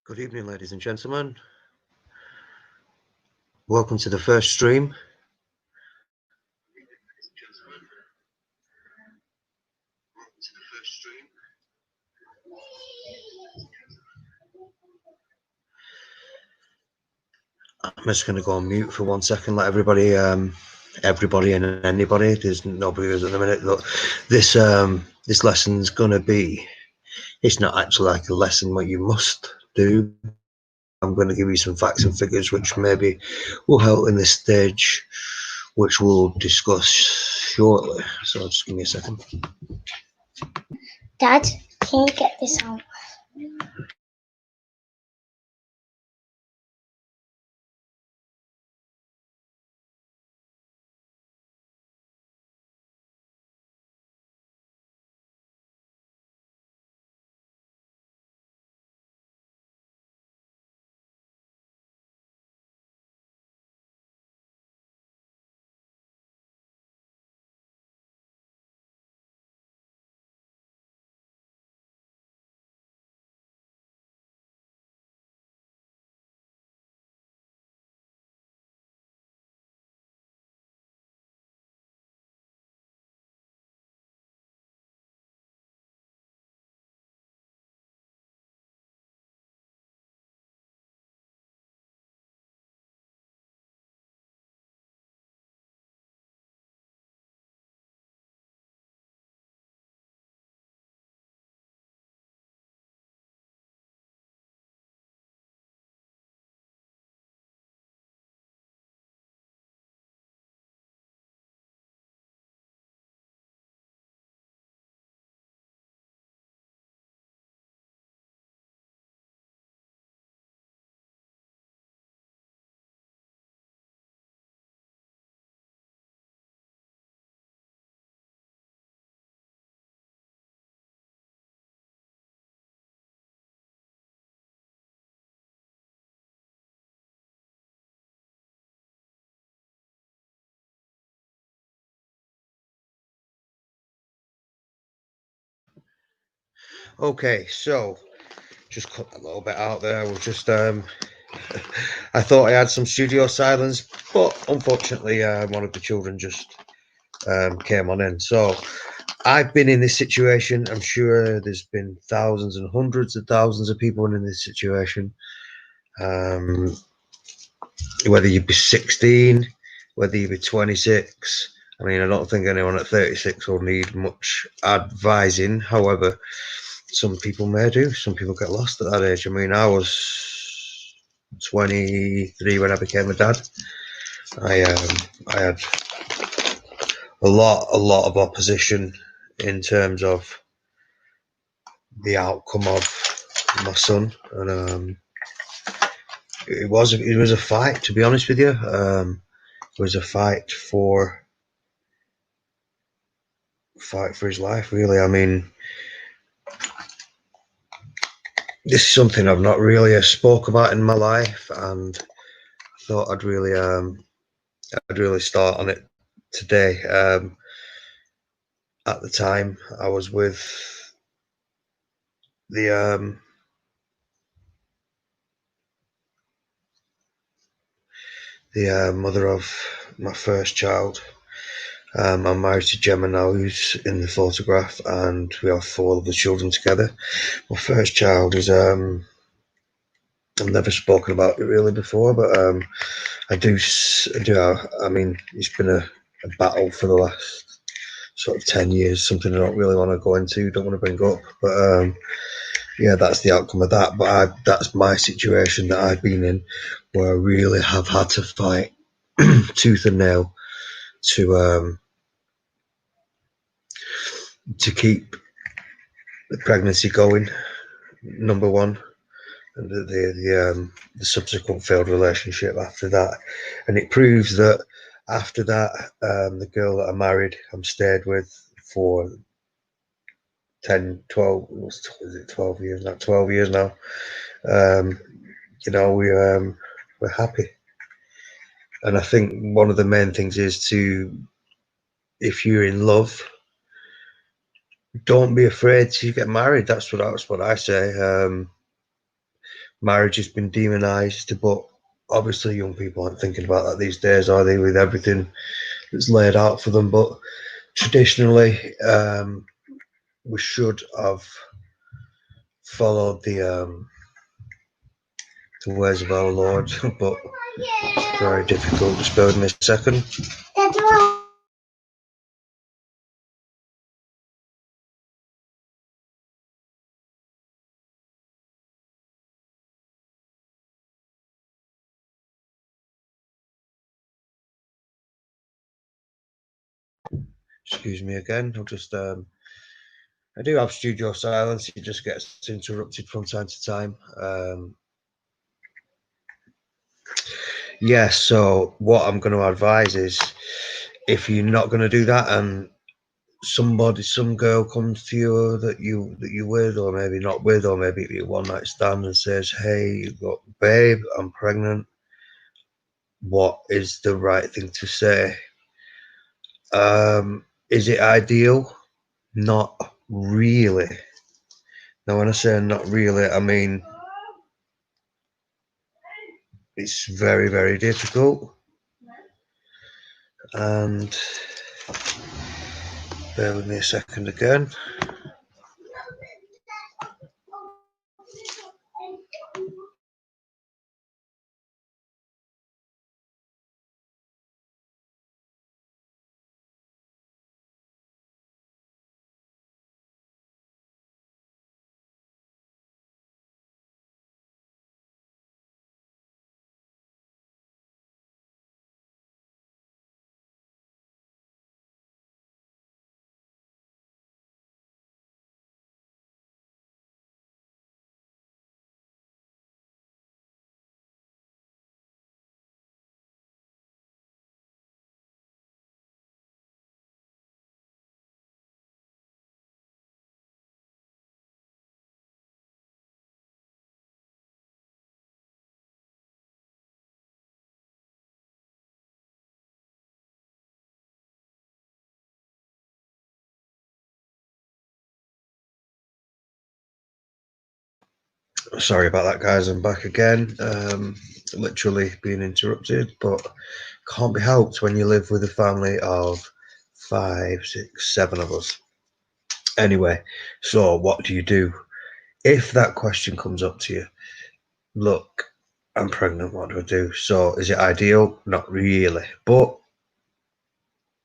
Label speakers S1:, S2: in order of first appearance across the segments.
S1: Good evening, ladies and gentlemen. Welcome to the first stream. I'm just going to go on mute for 1 second. Let everybody and anybody. There's nobody at the minute. Look, this lesson's going to be. It's not actually like a lesson what you must do. I'm going to give you some facts and figures which maybe will help in this stage, which we'll discuss shortly. So just give me a second.
S2: Dad, can you get this out?
S1: Okay, so just cut a little bit out there. We'll just I thought I had some studio silence, but unfortunately one of the children just came on in. So I've been in this situation. I'm sure there's been thousands and hundreds of thousands of people in this situation. Whether you be 16, whether you be 26. I mean, I don't think anyone at 36 will need much advising. However, some people may do. Some people get lost at that age. I mean, I was 23 when I became a dad. I had a lot of opposition in terms of the outcome of my son, and it was a fight. To be honest with you, it was a fight for his life. Really, I mean, this is something I've not really spoke about in my life, and I thought I'd really start on it today. At the time, I was with the mother of my first child. I'm married to Gemma now, who's in the photograph, and we have 4 of the children together. My first child is I've never spoken about it really before, but I do. I mean, it's been a battle for the last sort of 10 years. Something I don't really want to go into, don't want to bring up, but yeah, that's the outcome of that. But that's my situation that I've been in, where I really have had to fight tooth and nail to keep the pregnancy going. Number one, and the subsequent failed relationship after that, and it proves that after that, the girl that I married, I'm stayed with for 10, 12, is it 12 years now? 12 years now. You know, we're happy, and I think one of the main things is if you're in love, don't be afraid to get married. That's what I say. marriage has been demonized, but obviously young people aren't thinking about that these days, are they, with everything that's laid out for them? But traditionally, we should have followed the ways of our Lord, but it's very difficult. Just bear with me a second. Excuse me again. I'll just I do have studio silence. It just gets interrupted from time to time. Yeah. So what I'm going to advise is, if you're not going to do that, and some girl comes to you that you're with, or maybe not with, or maybe it's a one night stand, and says, "Hey, look, babe, I'm pregnant." What is the right thing to say? Is it ideal? Not really. Now, when I say not really, I mean it's very, very difficult. And bear with me a second again. Sorry about that, guys. I'm back again. Literally being interrupted, but can't be helped when you live with a family of 5, 6, 7 of us. Anyway, so what do you do if that question comes up to you? Look, I'm pregnant. What do I do? So, is it ideal? Not really, but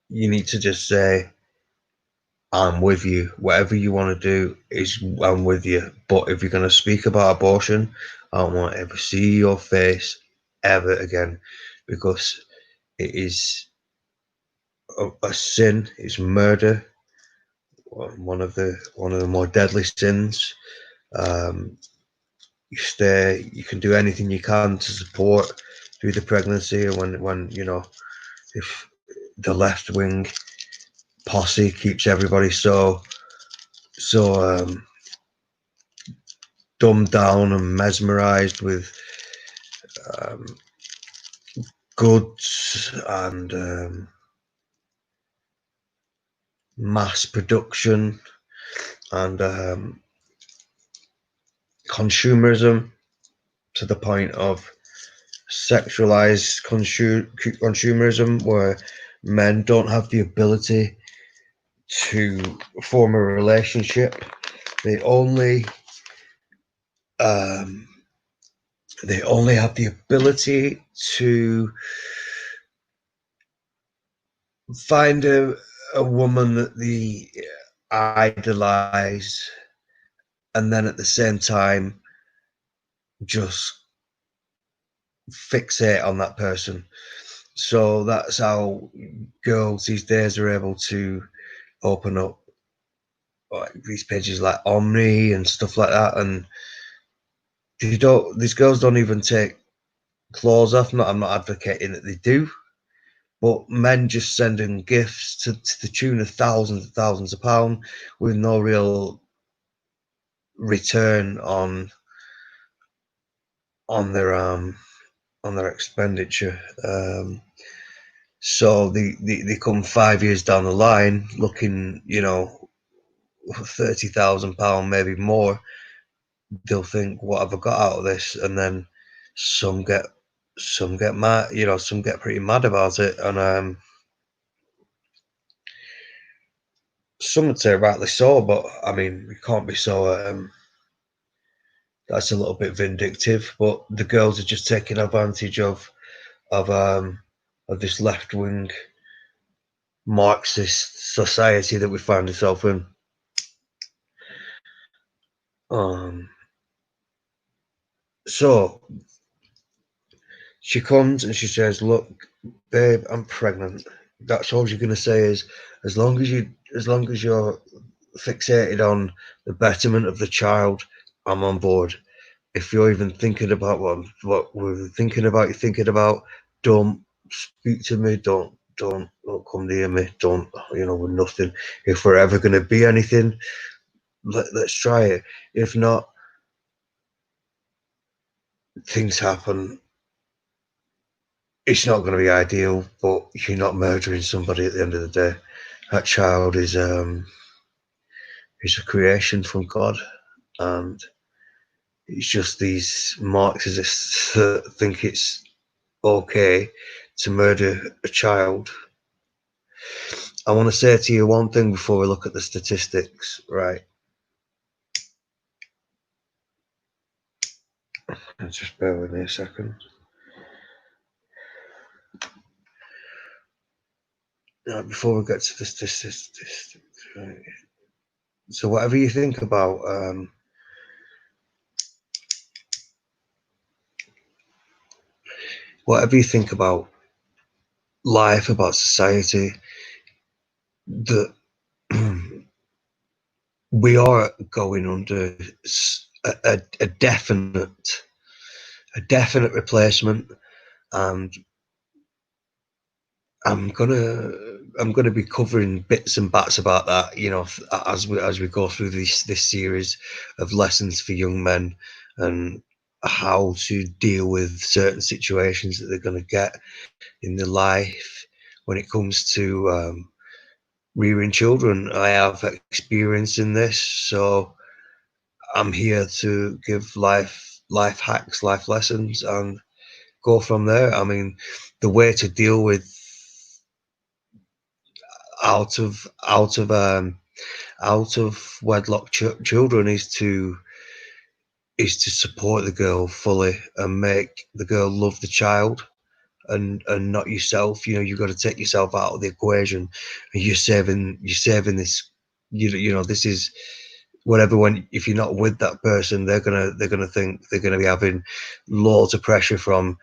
S1: you need to just say, I'm with you. Whatever you want to do is, I'm with you. But if you're going to speak about abortion, I don't want to ever see your face ever again, because it is a sin. It's murder. One of the more deadly sins. Um, you can do anything you can to support through the pregnancy, and when if the left wing posse keeps everybody so dumbed down and mesmerized with um, goods and mass production and consumerism, to the point of sexualized consumerism, where men don't have the ability to form a relationship. They only um, they only have the ability to find a woman that they idolize, and then at the same time just fixate on that person. So that's how girls these days are able to open up like these pages like Omni and stuff like that, and these girls don't even take clothes off. I'm not advocating that they do, but men just sending gifts to the tune of thousands of pounds with no real return on their on their expenditure. So they come 5 years down the line looking, £30,000, maybe more, they'll think, what have I got out of this? And then some get mad, some get pretty mad about it, and some would say rightly so, but I mean, we can't be so that's a little bit vindictive. But the girls are just taking advantage of this left wing Marxist society that we find ourselves in. So she comes and she says, "Look, babe, I'm pregnant." That's all you're gonna say is, as long as you're fixated on the betterment of the child, I'm on board. If you're even thinking about what we're thinking about, don't speak to me. Don't come near me. Don't, we're nothing. If we're ever gonna be anything, let's try it. If not, things happen. It's not going to be ideal, but you're not murdering somebody at the end of the day. That child is a creation from God, and it's just these Marxists that think it's okay to murder a child. I want to say to you one thing before we look at the statistics, right? Just bear with me a second. Before we get to the statistics, right? So whatever you think about life, about society, that we are going under a definite replacement, and I'm gonna be covering bits and bats about that, as we go through this series of lessons for young men, and how to deal with certain situations that they're going to get in their life when it comes to rearing children. I have experience in this, so I'm here to give life hacks, life lessons, and go from there. I mean, the way to deal with out of wedlock children is to support the girl fully and make the girl love the child, and not yourself. You've got to take yourself out of the equation, and you're saving this. This is whatever. When if you're not with that person, they're gonna think they're gonna be having loads of pressure from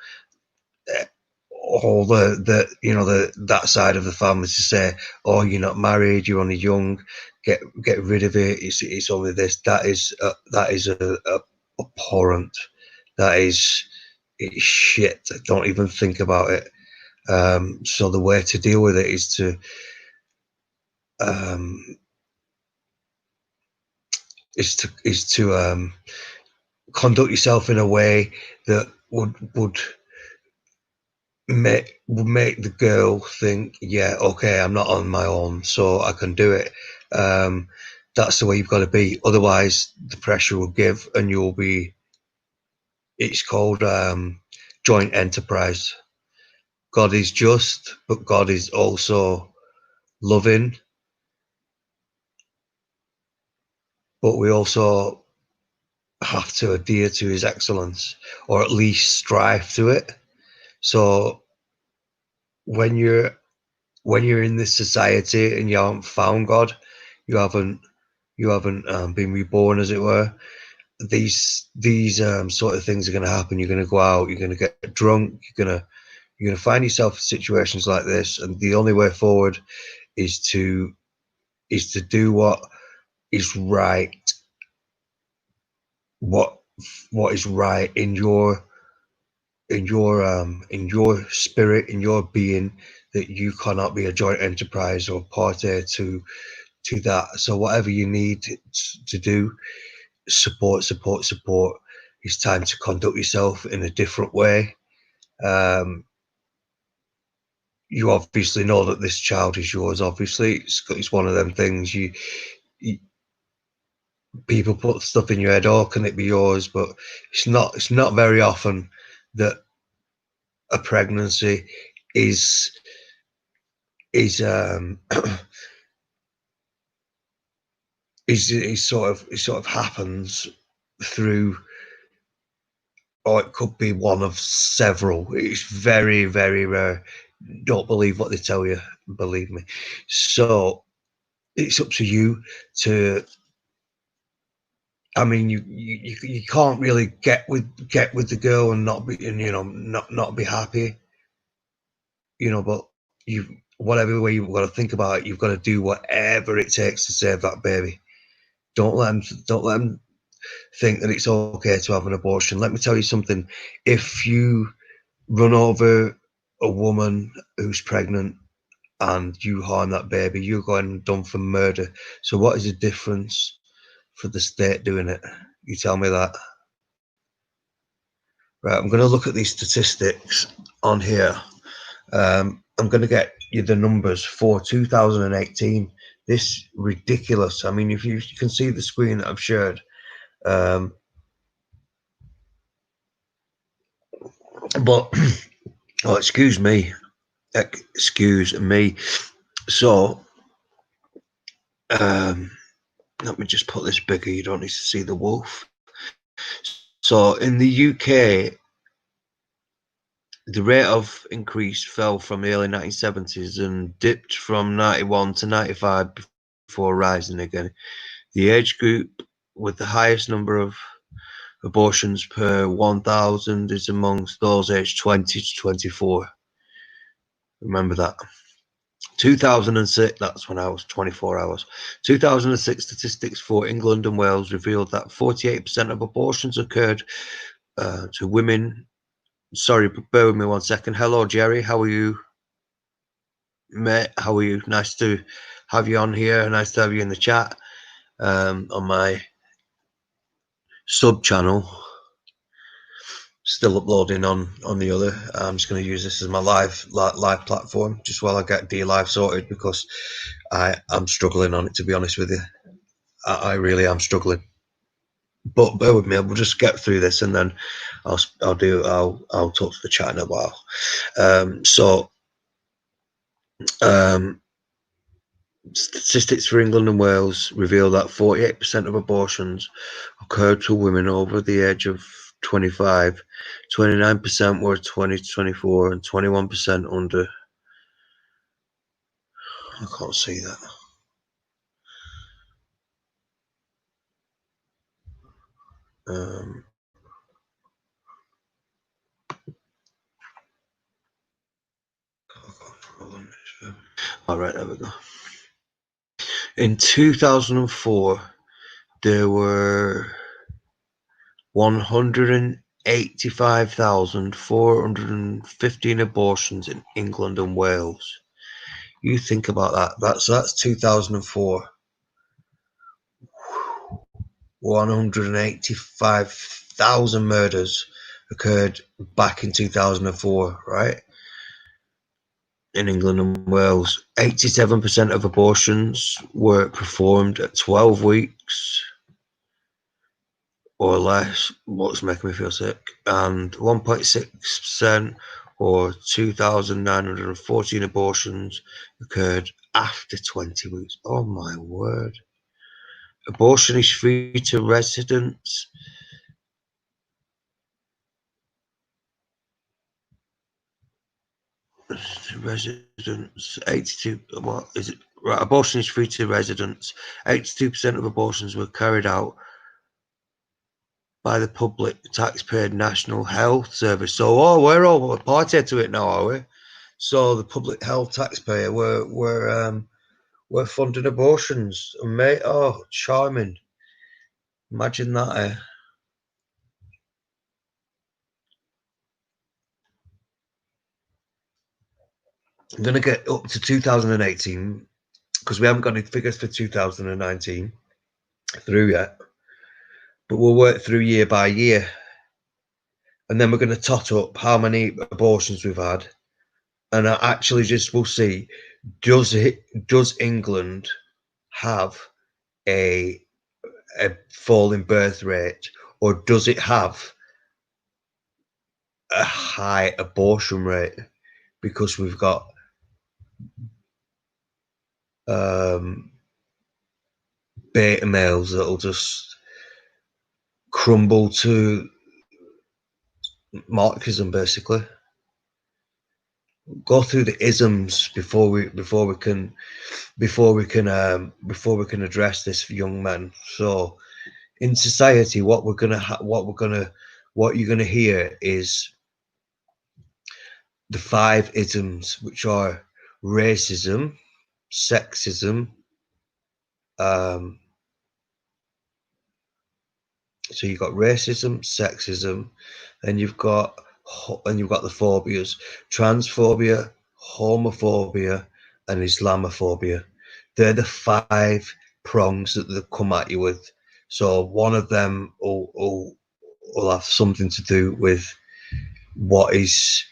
S1: all that side of the family to say, "Oh, you're not married, you're only young, get rid of it. It's only this." That is abhorrent. That is it's shit. Don't even think about it. So the way to deal with it is to conduct yourself in a way that would make the girl think, yeah, okay, I'm not on my own, so I can do it. That's the way you've got to be. Otherwise, the pressure will give, and you'll be. It's called joint enterprise. God is just, but God is also loving. But we also have to adhere to His excellence, or at least strive to it. So when you're in this society and you haven't found God, you haven't been reborn, as it were. These sort of things are going to happen. You're going to go out. You're going to get drunk. You're going to find yourself in situations like this, and the only way forward is to do what is right. What is right in your spirit, in your being, that you cannot be a joint enterprise or party to that. So whatever you need to do, support. It's time to conduct yourself in a different way. You obviously know that this child is yours. Obviously, it's one of them things. You people put stuff in your head, oh, can it be yours? But it's not very often that a pregnancy is is is sort of happens through, or it could be one of several. It's very, very rare. Don't believe what they tell you, believe me. So it's up to you to, I mean, you can't really get with the girl and not be, and not be happy, but you, whatever way you've got to think about it, you've got to do whatever it takes to save that baby. Don't let them think that it's okay to have an abortion. Let me tell you something. If you run over a woman who's pregnant and you harm that baby, you're going done for murder. So what is the difference for the state doing it? You tell me that. Right, I'm going to look at these statistics on here. I'm going to get you the numbers for 2018. This ridiculous. I mean, if you can see the screen that I've shared. But oh, excuse me. So, let me just put this bigger. You don't need to see the wolf. So in the UK, the rate of increase fell from the early 1970s and dipped from 91 to 95 before rising again. The age group with the highest number of abortions per 1,000 is amongst those aged 20 to 24. Remember that. 2006, that's when I was 24 hours. 2006 statistics for England and Wales revealed that 48% of abortions occurred to women. Sorry, bear with me 1 second. Hello, Jerry. How are you, mate? How are you? Nice to have you on here. Nice to have you in the chat on my sub channel. Still uploading on the other. I'm just going to use this as my live platform just while I get DLive sorted, because I'm struggling on it, to be honest with you. I really am struggling. But bear with me. We'll just get through this, and then I'll talk to the chat in a while. Statistics for England and Wales reveal that 48% of abortions occurred to women over the age of 25, 29% were 20 to 24, and 21% under. I can't see that. All right, there we go. In 2004, there were 185,415 abortions in England and Wales. You think about that. That's 2004. 185,000 murders occurred back in 2004, right? In England and Wales. 87% of abortions were performed at 12 weeks or less, what's making me feel sick, and 1.6% or 2,914 abortions occurred after 20 weeks. Oh my word. Abortion is free to residents. Residents, 82. What is it? Right, abortion is free to residents. 82% of abortions were carried out by the public taxpayer National Health Service. So, we're all a party to it now, are we? So the public health taxpayer were funding abortions, and mate, oh, charming. Imagine that, eh? I'm gonna get up to 2018 because we haven't got any figures for 2019 through yet, but we'll work through year by year, and then we're going to tot up how many abortions we've had, and I actually just will see, does England have a a falling birth rate, or does it have a high abortion rate? Because we've got beta males that'll just crumble to Marxism, basically. Go through the isms before we can address this, young men. So in society, what you're gonna hear is the 5 isms, which are racism, sexism, so you've got racism, sexism, and you've got the phobias: transphobia, homophobia, and Islamophobia. They're the 5 prongs that they come at you with. So one of them will have something to do with what is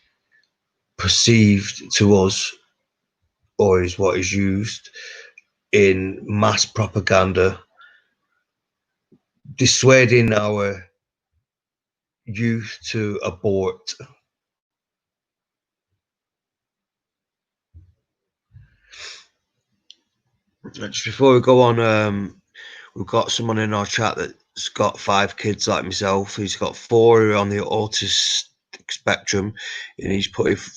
S1: perceived to us, or is what is used in mass propaganda, dissuading our youth to abort. Just before we go on, we've got someone in our chat that's got 5 kids like myself. He's got 4 who are on the autistic spectrum, and he's put if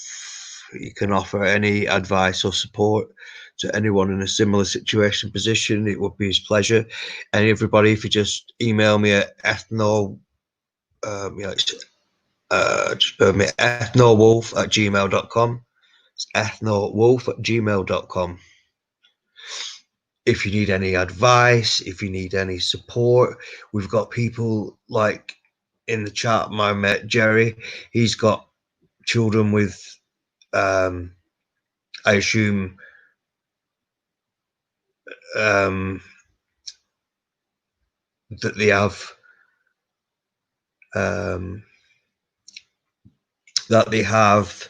S1: he can offer any advice or support to anyone in a similar situation position, it would be his pleasure. And everybody, if you just email me at ethnowolf ethnowolf@gmail.com. It's ethnowolf@gmail.com. If you need any advice, if you need any support, we've got people like in the chat. My mate Jerry, he's got children with, I assume, that they have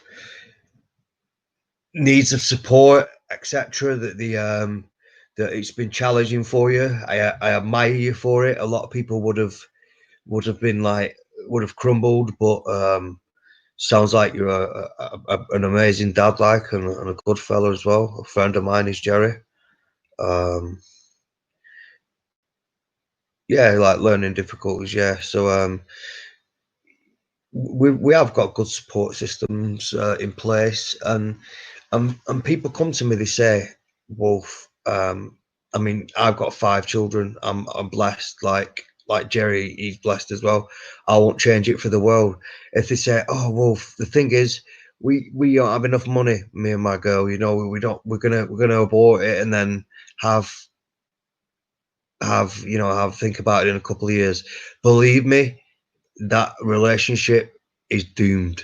S1: needs of support, etc. That it's been challenging for you. I admire you for it. A lot of people would have crumbled, but sounds like you're an amazing dad, like, and a good fella as well. A friend of mine is Jerry. Yeah, like learning difficulties. Yeah, so we have got good support systems in place, and people come to me. They say, "Wolf, I mean, I've got 5 children. I'm blessed. Like Jerry, he's blessed as well. I won't change it for the world." If they say, "Oh, Wolf, the thing is, we don't have enough money, me and my girl. You know, we're gonna abort it and then have think about it in a couple of years." Believe me, that relationship is doomed.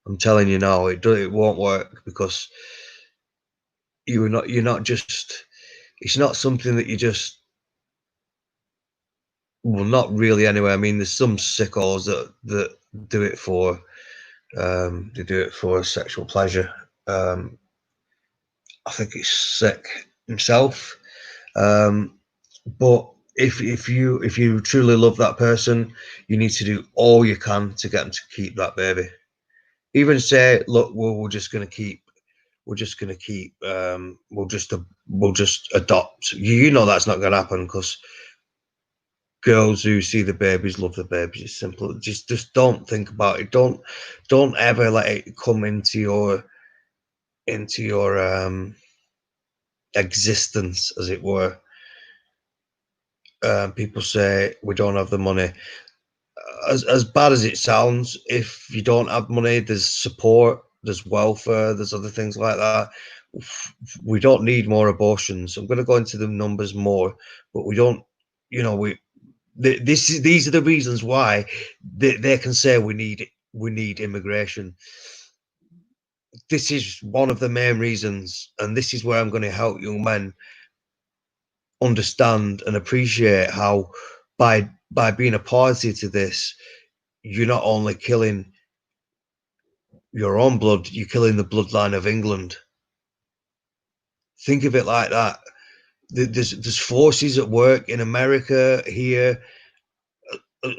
S1: I'm telling you now, it won't work, because you're not just. It's not something that you just. Well, not really. Anyway, I mean, there's some sickos that do it for. They do it for sexual pleasure. I think it's sick himself. But if you truly love that person, you need to do all you can to get them to keep that baby. Even say, look, we're just gonna keep. We'll just adopt. You know that's not gonna happen, because girls who see the babies love the babies. It's simple. Just don't think about it. Don't ever let it come into your existence, as it were. People say we don't have the money. As bad as it sounds, if you don't have money, there's support, there's welfare, there's other things like that. We don't need more abortions. I'm going to go into the numbers more, but we don't. These are the reasons why they can say we need immigration. This is one of the main reasons, and this is where I'm going to help young men understand and appreciate how by being a party to this, you're not only killing your own blood, you're killing the bloodline of England. Think of it like that. there's forces at work in America here,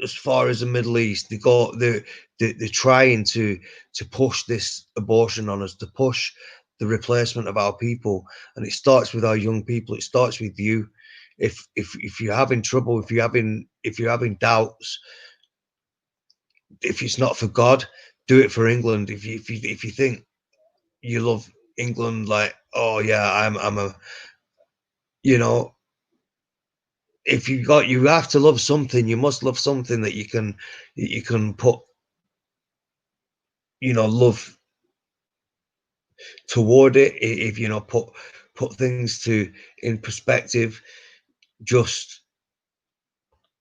S1: as far as the Middle East. They're trying to push this abortion on us, to push the replacement of our people, and it starts with our young people. It starts with you. If you're having trouble, if you're having doubts, if it's not for God, do it for England. If you think you love England, like, oh yeah, I'm a, you know, if you have to love something, you must love something that you can put, love toward it. If put things to in perspective, just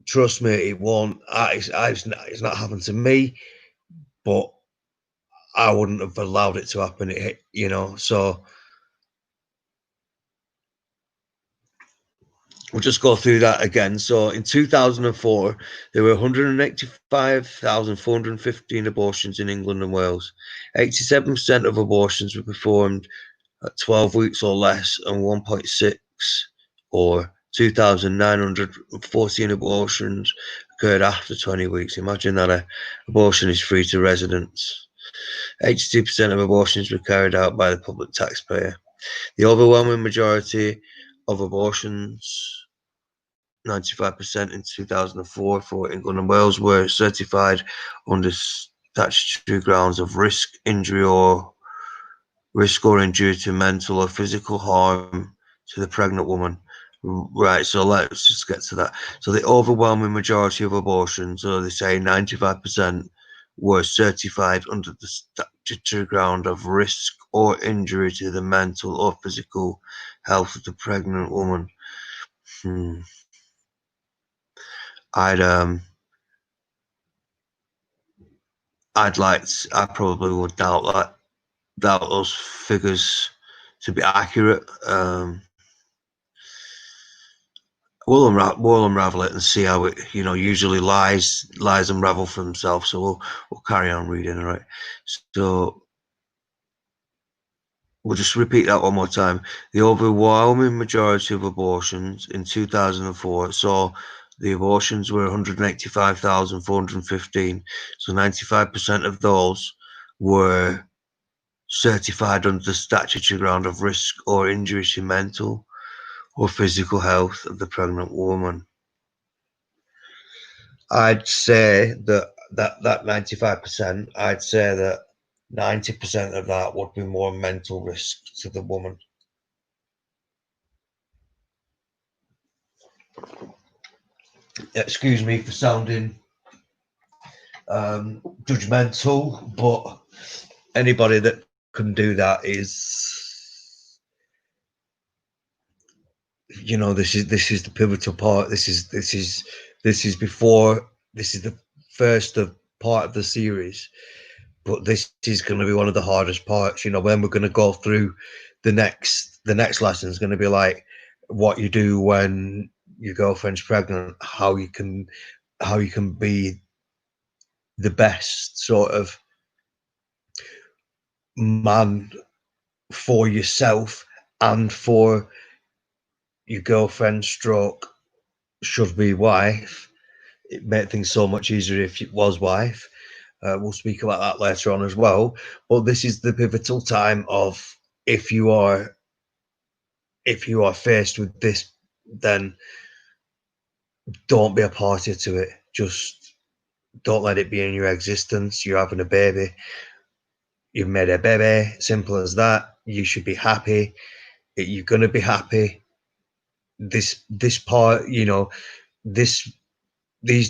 S1: trust me, it won't. It's not happened to me, but I wouldn't have allowed it to happen. So we'll just go through that again. So in 2004, there were 185,415 abortions in England and Wales. 87% of abortions were performed at 12 weeks or less, and 1.6 or 2,914 abortions occurred after 20 weeks. Imagine that abortion is free to residents. 82% of abortions were carried out by the public taxpayer. The overwhelming majority of abortions, 95% in 2004 for England and Wales, were certified under statutory grounds of risk, injury, or injury to mental or physical harm to the pregnant woman. Right, so let's just get to that. So the overwhelming majority of abortions, so they say 95%, were certified under the statutory ground of risk or injury to the mental or physical health of the pregnant woman. I probably would doubt those figures to be accurate. We'll unravel it and see how it, usually lies unravel for themselves. So we'll carry on reading. All right. So we'll just repeat that one more time. The overwhelming majority of abortions in 2004 saw the abortions were 185,415. So 95% of those were certified under the statutory ground of risk or injury to mental or physical health of the pregnant woman. I'd say that 95%, I'd say that 90% of that would be more mental risk to the woman. Excuse me for sounding judgmental, but anybody that can do that is, this is the pivotal part. This is the first part of the series, but this is going to be one of the hardest parts. When we're going to go through the next lesson is going to be like what you do when your girlfriend's pregnant, how you can be the best sort of man for yourself and for your girlfriend stroke should be wife. It made things so much easier if it was wife. We'll speak about that later on as well. But this is the pivotal time of if you are faced with this, then don't be a party to it. Just don't let it be in your existence. You're having a baby. You've made a baby. Simple as that. You should be happy. You're gonna be happy. This part, these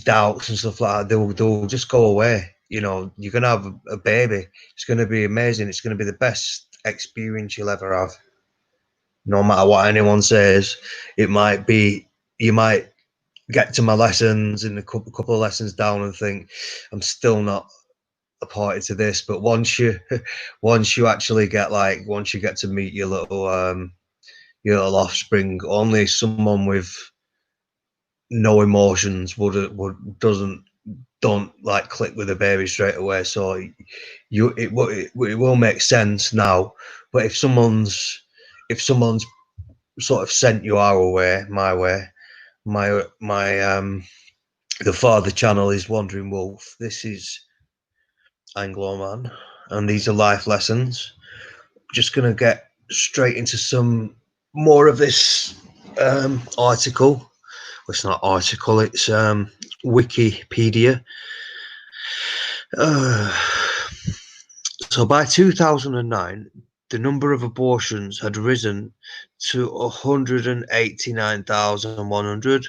S1: doubts and stuff like that, they'll just go away. You're gonna have a baby. It's gonna be amazing. It's gonna be the best experience you'll ever have. No matter what anyone says, you might get to my lessons and a couple of lessons down and think I'm still not a party to this. But once you actually get once you get to meet your little offspring, only someone with no emotions don't click with a baby straight away. So it will make sense now. But if someone's sort of sent you our way, my way. My the Father channel is Wandering Wolf. This is Anglo Man, and these are life lessons. Just gonna get straight into some more of this article. Well, it's not article, it's Wikipedia. So by 2009, the number of abortions had risen to 189,100.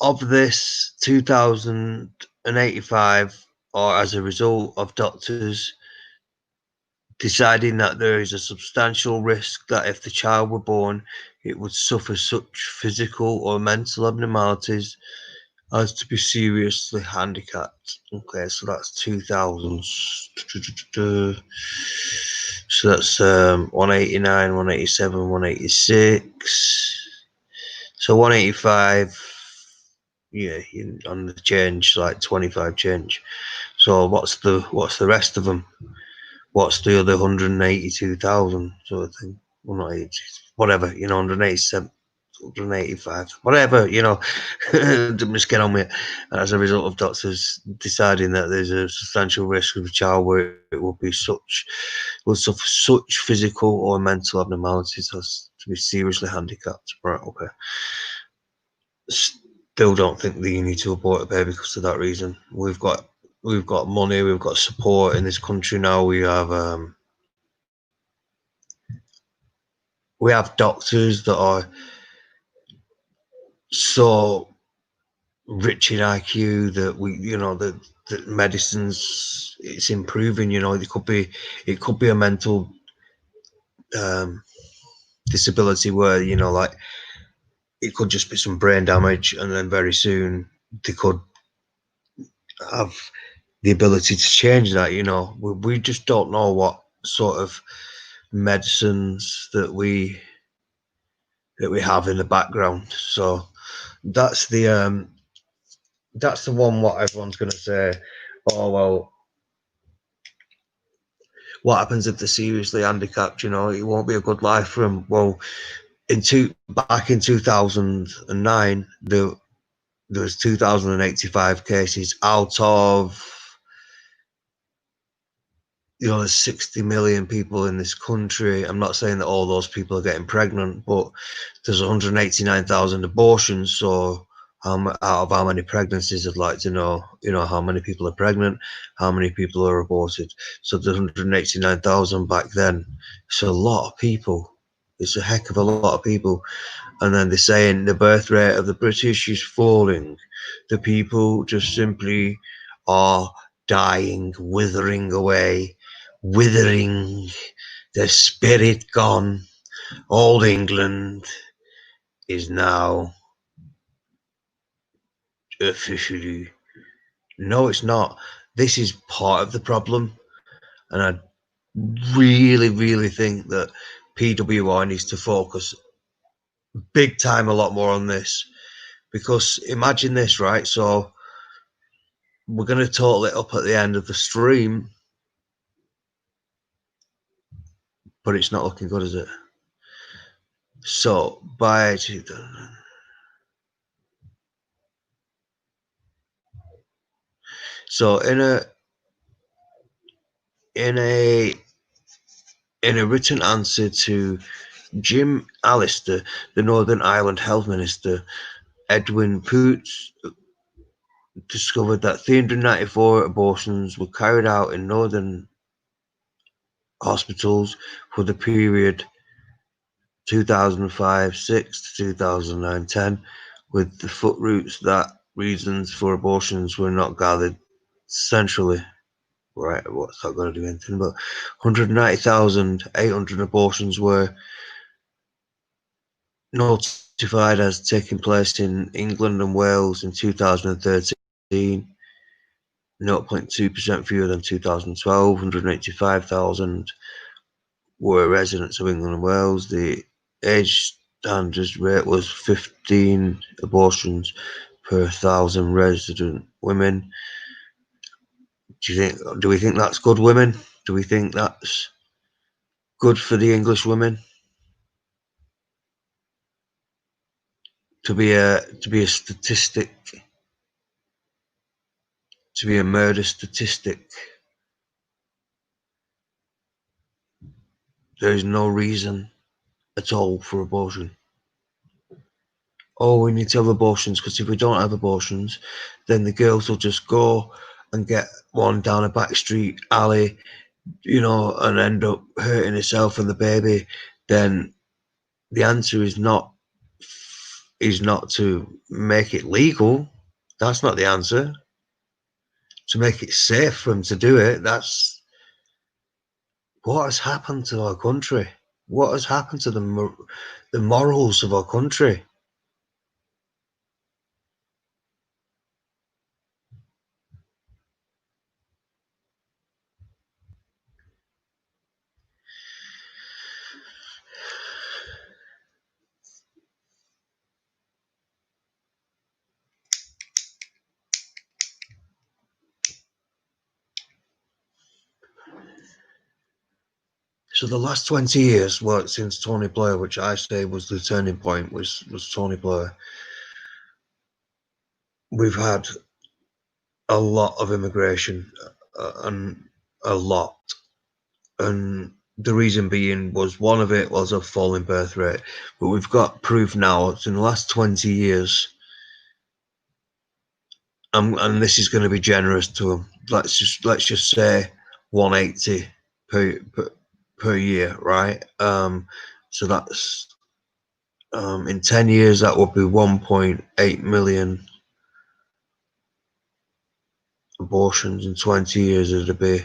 S1: Of this, 2,085 are as a result of doctors deciding that there is a substantial risk that if the child were born, it would suffer such physical or mental abnormalities as to be seriously handicapped. Okay, so that's 2,000. So that's 189, 187, 186. So 185, yeah, on the change, like 25 change. So what's the rest of them? What's the other 182,000 sort of thing? Well, not 80, whatever, 187, 185, whatever, just get on with it. As a result of doctors deciding that there's a substantial risk of a child where it will suffer such physical or mental abnormalities as to be seriously handicapped. Right, okay. Still don't think that you need to abort a baby because of that reason. We've got money, we've got support in this country now. We have doctors that are so rich in IQ that the medicines, it's improving. It could be a mental disability where like it could just be some brain damage, and then very soon they could have the ability to change that. We just don't know what sort of medicines that we have in the background. So that's the one what everyone's going to say, oh well, what happens if they're seriously handicapped? It won't be a good life for them. Well, back in 2009, there was 2,085 cases out of there's 60 million people in this country. I'm not saying that all those people are getting pregnant, but there's 189,000 abortions. So out of how many pregnancies, I'd like to know, how many people are pregnant, how many people are aborted. So there's 189,000 back then. It's a lot of people. It's a heck of a lot of people. And then they're saying the birth rate of the British is falling. The people just simply are dying, withering away, their spirit gone. Old England is now officially... No, it's not. This is part of the problem, and I really, really think that PWI needs to focus big time a lot more on this, because imagine this, right? So we're going to total it up at the end of the stream, but it's not looking good, is it? So by so in a written answer to Jim Allister, the Northern Ireland Health Minister, Edwin Poots discovered that 394 abortions were carried out in northern hospitals for the period 2005-6 to 2009-10, with the footnotes that reasons for abortions were not gathered centrally. Right, what's that got to do anything? But 190,800 abortions were notified as taking place in England and Wales in 2013, 0.2% fewer than 2012. 185,000 were residents of England and Wales. The age standard rate was 15 abortions per 1,000 resident women. Do we think that's good, women? Do we think that's good for the English women? to be a statistic, to be a murder statistic. There is no reason at all for abortion. Oh, we need to have abortions because if we don't have abortions, then the girls will just go and get one down a back street alley, you know, and end up hurting herself and the baby. Then the answer is not to make it legal. That's not the answer. To make it safe for them to do it. That's what has happened to our country. What has happened to the morals of our country? So the last 20 years, well, since Tony Blair, which I say was the turning point, was Tony Blair, we've had a lot of immigration, and a lot. And the reason being was one of it was a falling birth rate. But we've got proof now that in the last 20 years, and this is going to be generous to them, let's just say 180 per year, right? So that's in 10 years that would be 1.8 million abortions. In 20 years it'd be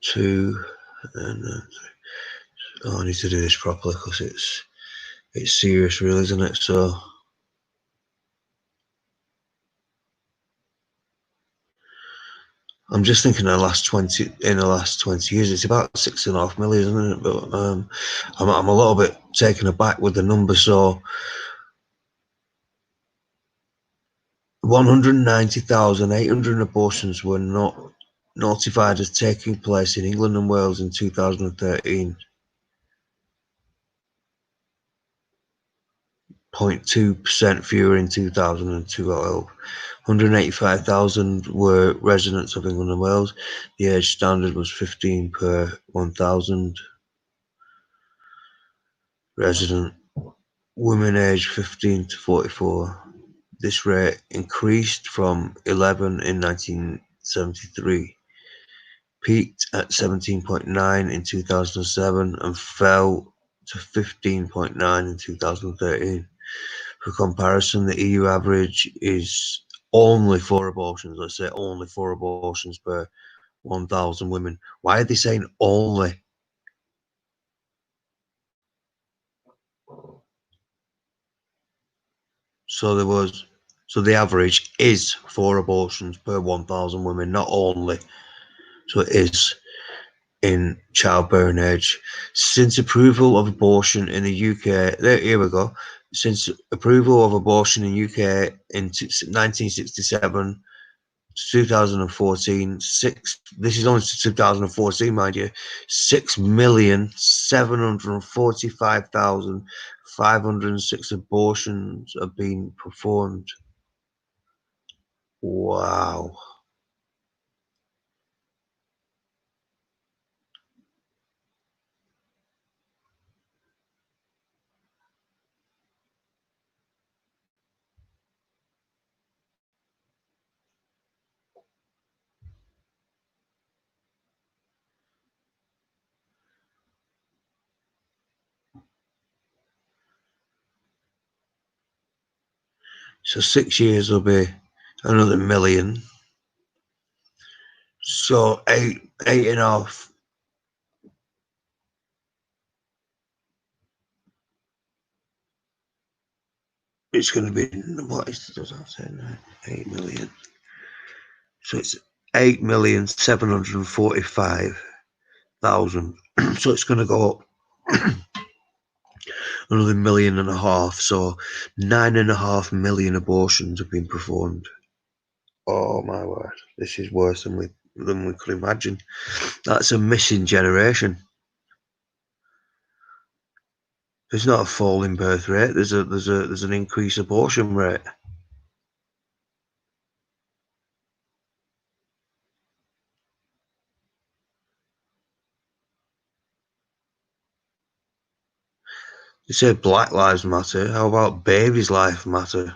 S1: two, and I need to do this properly because it's serious, really, isn't it? So I'm just thinking in the last 20 years, it's about 6.5 million, isn't it? But I'm a little bit taken aback with the number. So 190,800 abortions were not notified as taking place in England and Wales in 2013. 0.2% fewer in 2012. 185,000 were residents of England and Wales. The age standard was 15 per 1,000 resident. Women aged 15 to 44. This rate increased from 11 in 1973, peaked at 17.9 in 2007, and fell to 15.9 in 2013. For comparison, the EU average is only 4 abortions. Let's say only 4 abortions per 1,000 women. Why are they saying only? So the average is 4 abortions per 1,000 women, not only. So it is in childbearing age. Since approval of abortion in the UK, here we go. Since approval of abortion in UK in 1967 to 2014, this is only to 2014, mind you, 6,745,506 abortions have been performed. Wow. So 6 years will be another million. So eight and a half. It's going to be, what is, does that say now? 8 million. So it's 8,745,000. So it's going to go up another 1.5 million. So 9.5 million abortions have been performed. Oh my word! This is worse than we could imagine. That's a missing generation. There's not a fall in birth rate. There's an increased abortion rate. You say Black Lives Matter. How about babies' life matter?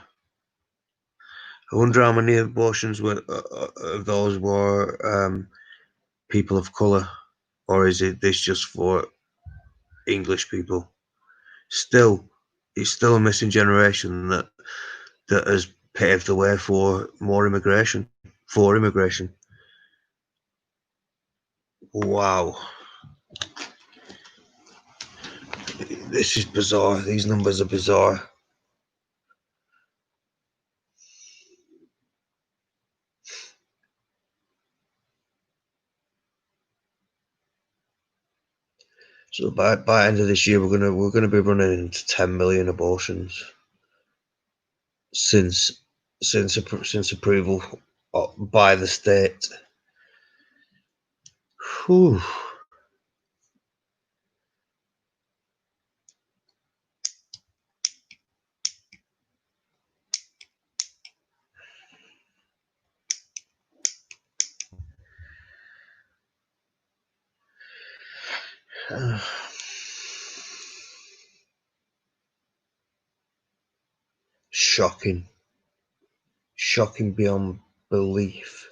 S1: I wonder how many abortions were of those were people of colour, or is it this just for English people? Still, it's still a missing generation that has paved the way for more immigration. Wow, this is bizarre. These numbers are bizarre. So by end of this year, we're gonna be running into 10 million abortions since approval by the state. Whew. Shocking beyond belief.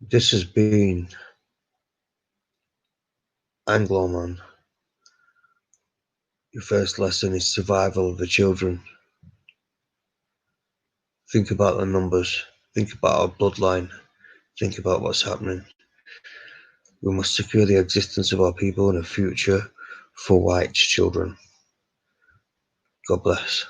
S1: This has been Angloman. Your first lesson is survival of the children. Think about the numbers. Think about our bloodline. Think about what's happening. We must secure the existence of our people and a future for white children. God bless.